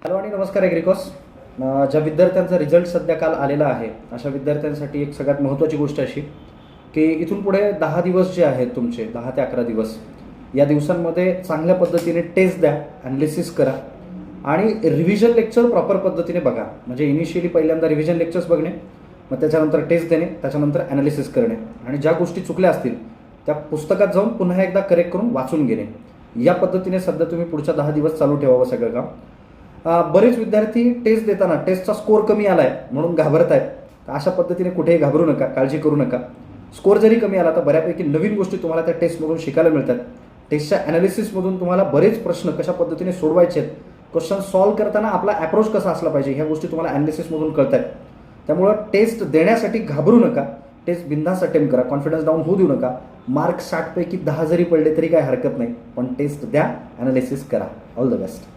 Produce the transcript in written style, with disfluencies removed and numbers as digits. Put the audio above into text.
Hello आणि नमस्कार एग्रिकॉस. ज्या विद्यार्थ्यांचा रिझल्ट सध्या काल आलेला आहे अशा विद्यार्थ्यांसाठी एक सगळ्यात महत्त्वाची गोष्ट अशी की इथून पुढे 10 दिवस जे आहेत तुमचे 10 ते 11 दिवस या दिवसांमध्ये चांगल्या पद्धतीने टेस्ट द्या, ॲनालिसिस करा आणि रिव्हिजन लेक्चर प्रॉपर पद्धतीने बघा. म्हणजे इनिशियली पहिल्यांदा रिव्हिजन लेक्चर्स बघणे, मग त्याच्यानंतर टेस्ट देणे, त्याच्यानंतर ॲनालिसिस करणे आणि ज्या गोष्टी चुकल्या असतील त्या पुस्तकात जाऊन पुन्हा एकदा करेक्ट करून वाचून घेणे. या पद्धतीने सध्या तुम्ही पुढच्या 10 दिवस चालू ठेवावं सगळं काम. बरेच विद्यार्थी टेस्ट देताना टेस्टचा स्कोर कमी आला आहे म्हणून घाबरत आहेत. तर अशा पद्धतीने कुठेही घाबरू नका, काळजी करू नका. स्कोर जरी कमी आला तर बऱ्यापैकी नवीन गोष्टी तुम्हाला त्या टेस्टमधून शिकायला मिळतात. टेस्टच्या ॲनालिसिसमधून तुम्हाला बरेच प्रश्न कशा पद्धतीने सोडवायचे आहेत, क्वेश्चन सॉल्व्ह करताना आपला ॲप्रोच कसा असला पाहिजे, ह्या गोष्टी तुम्हाला ॲनालिसिसमधून कळत आहेत. त्यामुळं टेस्ट देण्यासाठी घाबरू नका. टेस्ट बिंदास अटेम्प्ट करा, कॉन्फिडन्स डाऊन होऊ देऊ नका. मार्क 60 पैकी 10 जरी पडले तरी काही हरकत नाही, पण टेस्ट द्या, ॲनालिसिस करा. All the best.